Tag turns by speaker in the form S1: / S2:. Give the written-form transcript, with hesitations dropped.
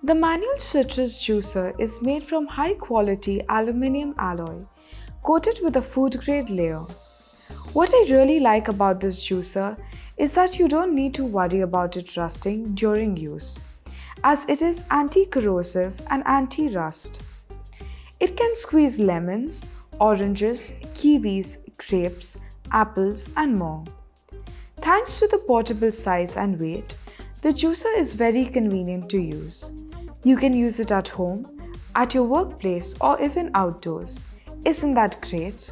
S1: The manual citrus juicer is made from high-quality aluminum alloy coated with a food-grade layer. What I really like about this juicer is that you don't need to worry about it rusting during use, as it is anti-corrosive and anti-rust. It can squeeze lemons, oranges, kiwis, grapes, apples, and more. Thanks to the portable size and weight, the juicer is very convenient to use. You can use it at home, at your workplace, or even outdoors. Isn't that great?